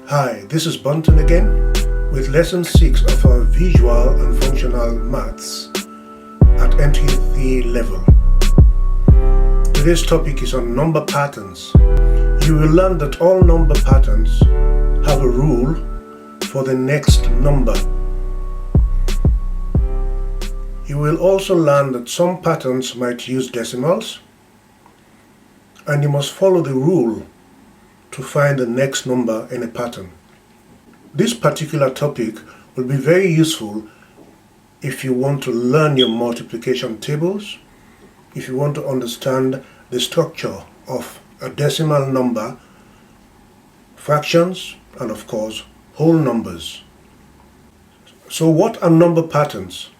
Hi, this is Bunton again with lesson 6 of our visual and functional maths at E3 level. Today's topic is on number patterns. You will learn that all number patterns have a rule for the next number. You will also learn that some patterns might use decimals, and you must follow the rule to find the next number in a pattern. This particular topic will be very useful if you want to learn your multiplication tables, if you want to understand the structure of a decimal number, fractions, and of course whole numbers. So what are number patterns?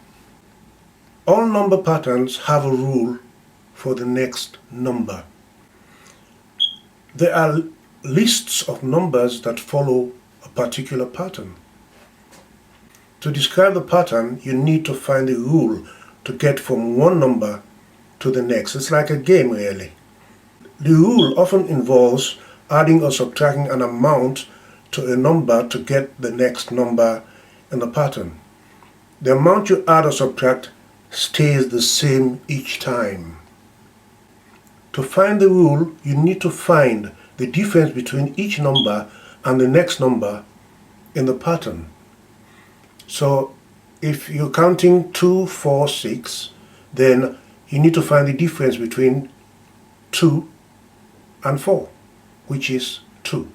All number patterns have a rule for the next number. There are lists of numbers that follow a particular pattern. To describe the pattern, you need to find a rule to get from one number to the next. It's like a game, really. The rule often involves adding or subtracting an amount to a number to get the next number in the pattern. The amount you add or subtract stays the same each time. To find the rule, you need to find the difference between each number and the next number in the pattern. So if you're counting 2, 4, 6, then you need to find the difference between 2 and 4, which is 2.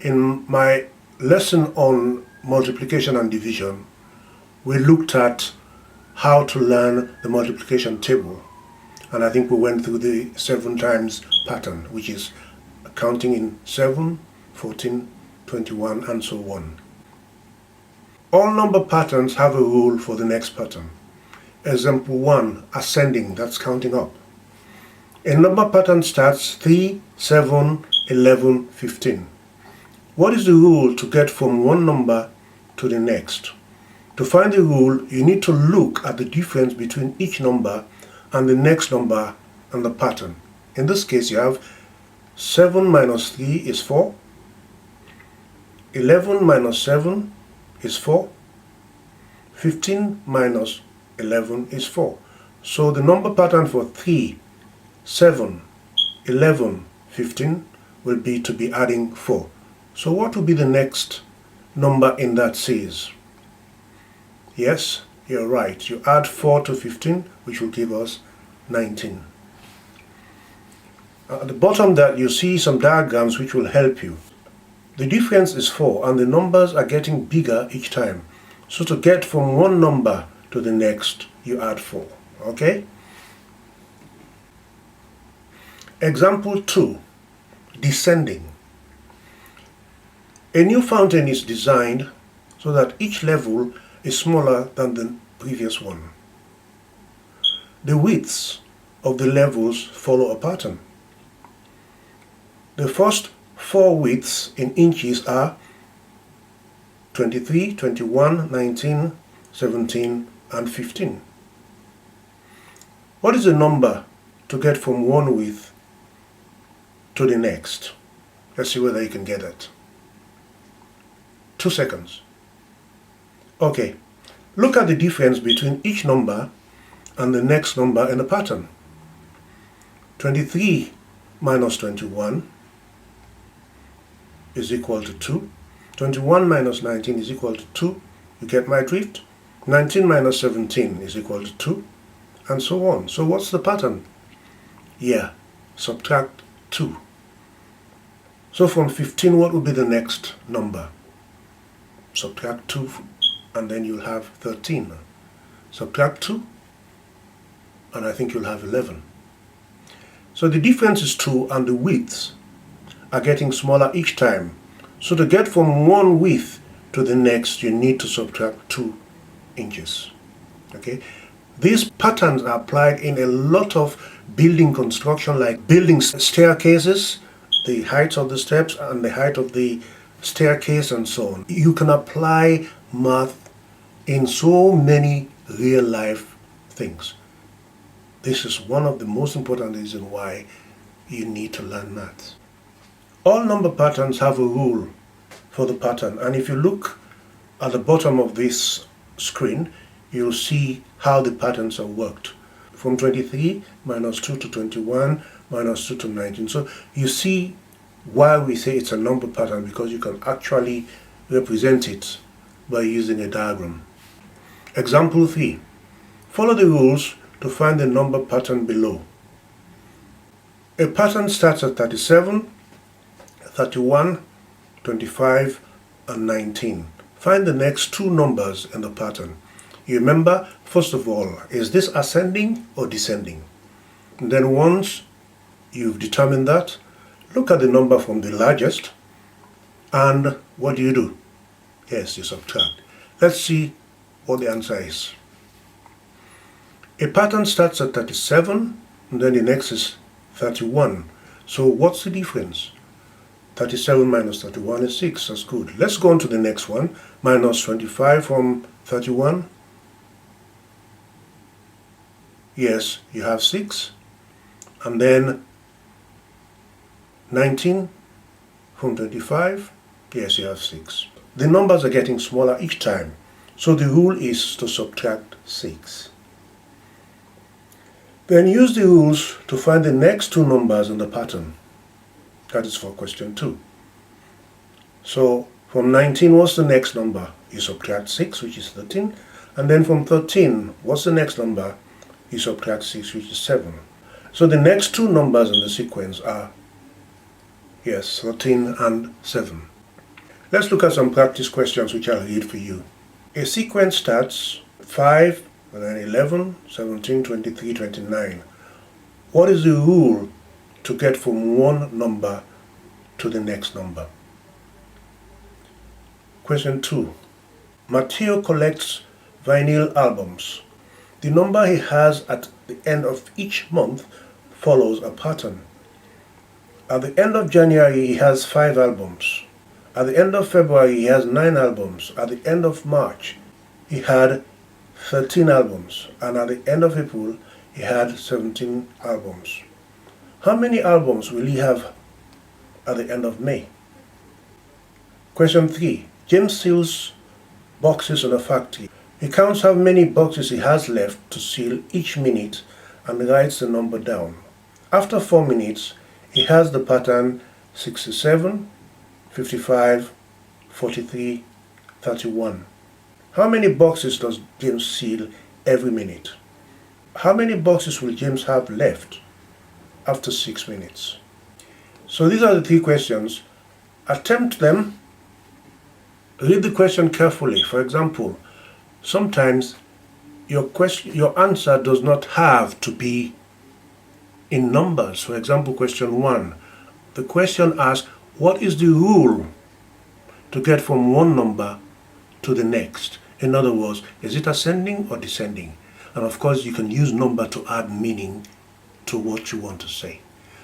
In my lesson on multiplication and division, we looked at how to learn the multiplication table, and I think we went through the 7 times pattern, which is counting in 7, 14, 21, and so on. All number patterns have a rule for the next pattern. Example 1, ascending, that's counting up. A number pattern starts 3, 7, 11, 15. What is the rule to get from one number to the next? To find the rule, you need to look at the difference between each number and the next number and the pattern. In this case, you have 7 minus 3 is 4. 11 minus 7 is 4. 15 minus 11 is 4. So the number pattern for 3, 7, 11, 15 will be to be adding 4. So what will be the next number in that series? Yes, you're right. You add 4 to 15, which will give us 19. At the bottom that you see some diagrams which will help you. The difference is 4 and the numbers are getting bigger each time. So to get from one number to the next, you add 4. Okay? Example 2, descending. A new fountain is designed so that each level is smaller than the previous one. The widths of the levels follow a pattern. The first 4 widths in inches are 23, 21, 19, 17, and 15. What is the number to get from one width to the next? Let's see whether you can get it. 2 seconds. Okay, look at the difference between each number and the next number in the pattern. 23 minus 21 is equal to 2. 21 minus 19 is equal to 2. You get my drift? 19 minus 17 is equal to 2, and so on. So what's the pattern? Yeah, subtract 2. So from 15, what will be the next number? Subtract 2, and then you'll have 13. Subtract 2, and I think you'll have 11. So the difference is 2, and the widths are getting smaller each time. So to get from one width to the next, you need to subtract 2 inches. Okay? These patterns are applied in a lot of building construction, like building staircases, the height of the steps and the height of the staircase and so on. You can apply math in so many real life things. This is one of the most important reasons why you need to learn maths. All number patterns have a rule for the pattern. And if you look at the bottom of this screen, you'll see how the patterns are worked. From 23 minus 2 to 21 minus 2 to 19. So you see why we say it's a number pattern, because you can actually represent it by using a diagram. Example 3. Follow the rules to find the number pattern below. A pattern starts at 37, 31, 25, and 19. Find the next two numbers in the pattern. You remember, first of all, is this ascending or descending? And then once you've determined that, look at the number from the largest, and what do? Yes, you subtract. Let's see what the answer is. A pattern starts at 37, and then the next is 31. So what's the difference? 37 minus 31 is 6. That's good. Let's go on to the next one. Minus 25 from 31. Yes, you have 6. And then 19 from 25. Yes, you have 6. The numbers are getting smaller each time. So the rule is to subtract 6. Then use the rules to find the next two numbers in the pattern. That is for question 2. So from 19, what's the next number? You subtract 6, which is 13. And then from 13, what's the next number? You subtract 6, which is 7. So the next two numbers in the sequence are, yes, 13 and 7. Let's look at some practice questions which I'll read for you. A sequence starts 5, and then 11, 17, 23, 29. What is the rule to get from one number to the next number? Question 2. Matteo collects vinyl albums. The number he has at the end of each month follows a pattern. At the end of January, he has 5 albums. At the end of February, he has 9 albums. At the end of March, he had 13 albums. And at the end of April, he had 17 albums. How many albums will he have at the end of May? Question 3. James seals boxes in a factory. He counts how many boxes he has left to seal each minute and writes the number down. After 4 minutes, he has the pattern 67, 55, 43, 31. How many boxes does James seal every minute? How many boxes will James have left after 6 minutes? So these are the 3 questions. Attempt them. Read the question carefully. For example, sometimes your answer does not have to be in numbers. For example, question 1. The question asks, what is the rule to get from one number to the next? In other words, is it ascending or descending? And of course, you can use number to add meaning to what you want to say.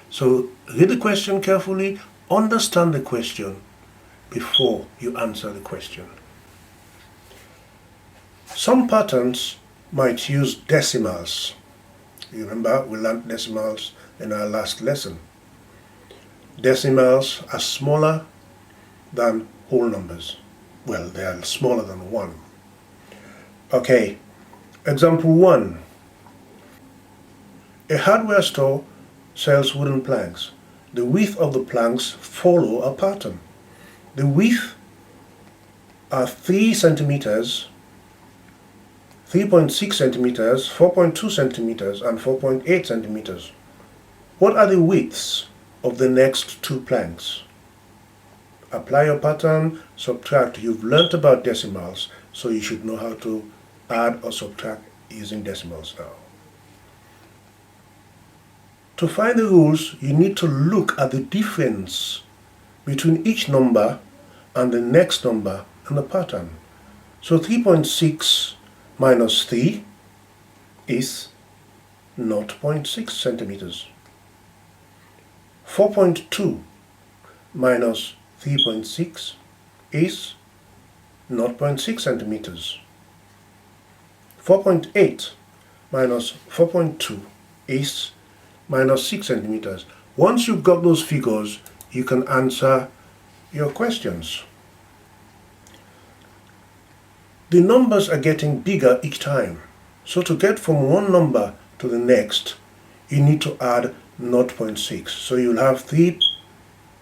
So read the question carefully, understand the question before you answer the question. Some patterns might use decimals. You remember we learned decimals in our last lesson. Decimals are smaller than whole numbers. Well, they are smaller than 1. Okay, example 1. A hardware store sells wooden planks. The width of the planks follow a pattern. The width are 3 centimeters, 3.6 centimeters, 4.2 centimeters, and 4.8 centimeters. What are the widths of the next 2 planks? Apply your pattern, subtract. You've learnt about decimals, so you should know how to add or subtract using decimals now. To find the rules, you need to look at the difference between each number and the next number in the pattern. So 3.6 minus 3 is 0.6 centimeters. 4.2 minus 3.6 is 0.6 centimeters. 4.8 minus 4.2 is minus 6 centimeters. Once you've got those figures, you can answer your questions. The numbers are getting bigger each time. So to get from one number to the next, you need to add 0.6. So you'll have 3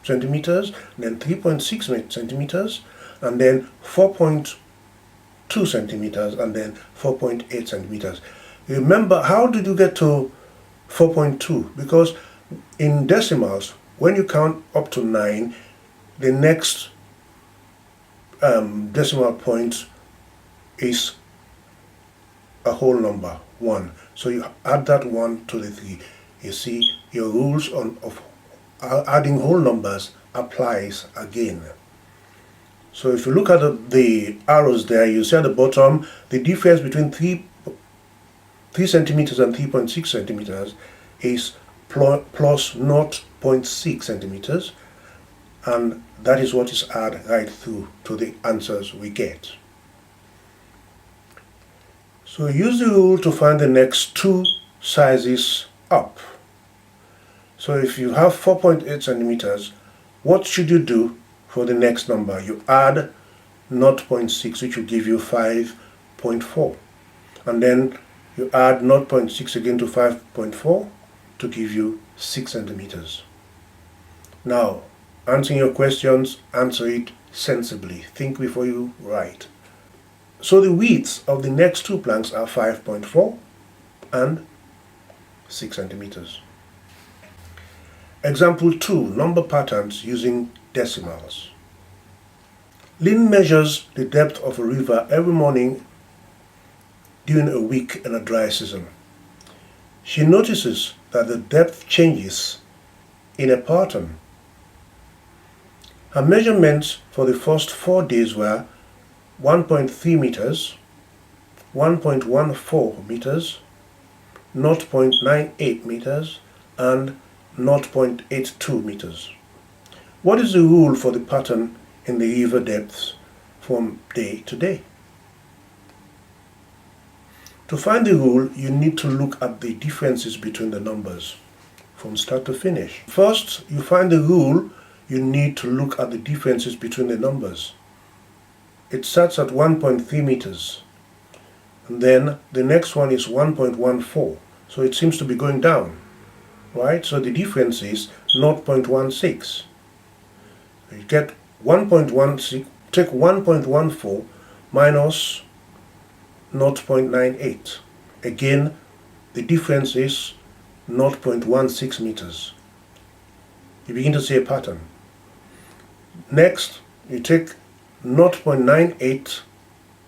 centimeters, then 3.6 centimeters, and then 4.2 centimeters, and then 4.8 centimeters. Remember, how did you get to 4.2? Because in decimals, when you count up to 9, the next decimal point is a whole number, 1. So you add that 1 to the 3. You see, your rules of adding whole numbers applies again. So if you look at the arrows there, you see at the bottom the difference between 3 centimeters and 3.6 centimeters is plus 0.6 centimeters, and that is what is added right through to the answers we get. So use the rule to find the next 2 sizes up. So if you have 4.8 centimeters, what should you do for the next number? You add 0.6, which will give you 5.4. And then you add 0.6 again to 5.4 to give you 6 centimeters. Now, answering your questions, answer it sensibly. Think before you write. So the widths of the next 2 planks are 5.4 and 6 centimeters. Example 2, number patterns using decimals. Lynn measures the depth of a river every morning during a week in a dry season. She notices that the depth changes in a pattern. Her measurements for the first 4 days were 1.3 meters, 1.14 meters, 0.98 meters, and 0.82 meters. What is the rule for the pattern in the river depths from day to day? To find the rule, you need to look at the differences between the numbers from start to finish. First, you find the rule, you need to look at the differences between the numbers. It starts at 1.3 meters, and then the next one is 1.14, so it seems to be going down, right? So the difference is 0.16. You get 1.16, take 1.14 minus 0.98. Again, the difference is 0.16 meters. You begin to see a pattern. Next, you take 0.98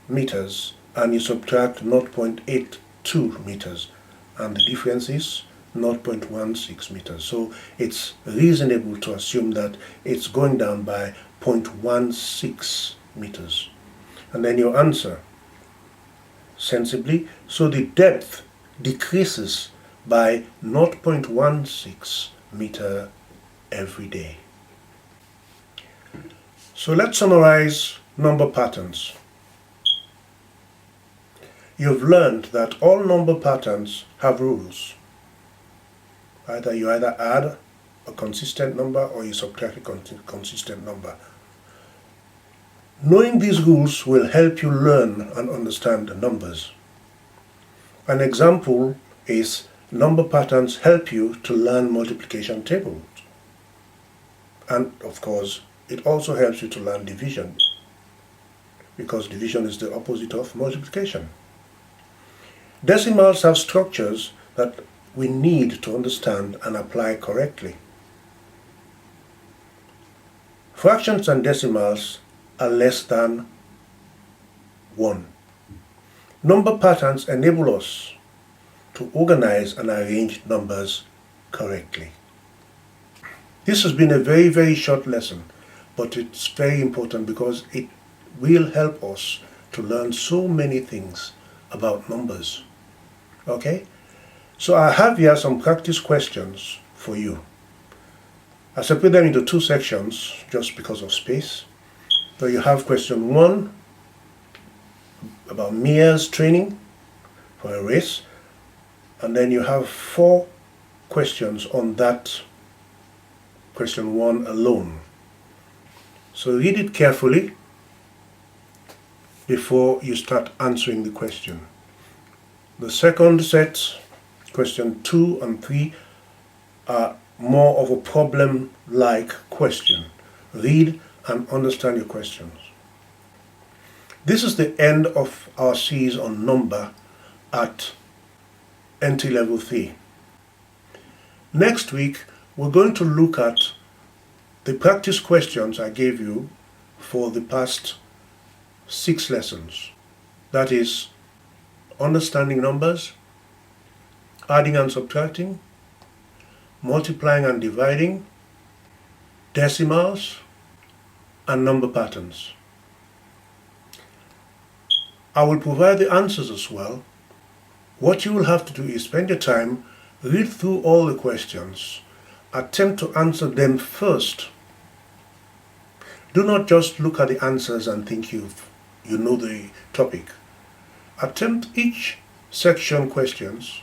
meters and you subtract 0.82 meters, and the difference is 0.16 meters. So it's reasonable to assume that it's going down by 0.16 meters. And then your answer, sensibly, so the depth decreases by 0.16 meter every day. So let's summarize number patterns. You've learned that all number patterns have rules. You either add a consistent number or you subtract a consistent number. Knowing these rules will help you learn and understand the numbers. An example is number patterns help you to learn multiplication tables. And of course, it also helps you to learn division, because division is the opposite of multiplication. Decimals have structures that we need to understand and apply correctly. Fractions and decimals are less than 1. Number patterns enable us to organize and arrange numbers correctly. This has been a very, very short lesson, but it's very important because it will help us to learn so many things about numbers. Okay? So I have here some practice questions for you. I separate them into 2 sections just because of space. So you have question 1 about Mia's training for a race, and then you have 4 questions on that question 1 alone. So read it carefully before you start answering the question. The second set, question 2 and 3, are more of a problem-like question. Read and understand your questions. This is the end of our series on number at NT Level 3. Next week, we're going to look at the practice questions I gave you for the past 6 lessons. That is, understanding numbers, adding and subtracting, multiplying and dividing, decimals, and number patterns. I will provide the answers as well. What you will have to do is spend your time, read through all the questions, attempt to answer them first. Do not just look at the answers and think you know the topic. Attempt each section questions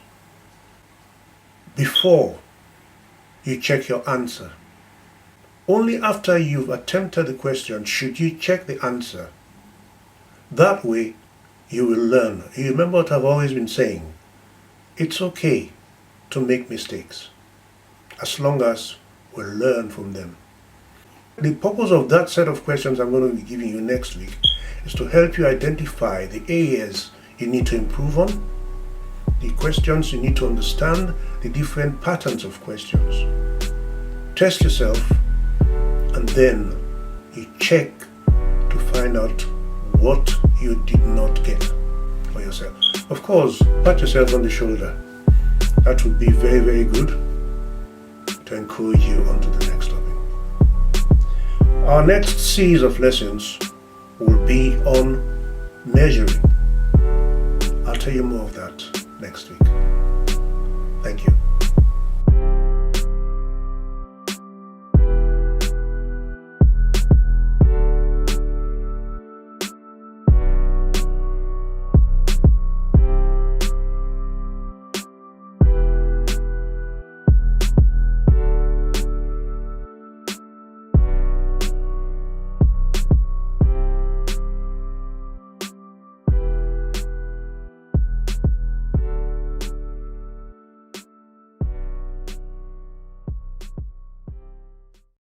before you check your answer. Only after you've attempted the question should you check the answer. That way you will learn. You remember what I've always been saying. It's okay to make mistakes as long as we learn from them. The purpose of that set of questions I'm going to be giving you next week is to help you identify the areas you need to improve on, the questions you need to understand, the different patterns of questions. Test yourself and then you check to find out what you did not get for yourself. Of course, pat yourself on the shoulder. That would be very, very good to encourage you onto the next topic. Our next series of lessons will be on measuring. I'll tell you more of that next week. Thank you.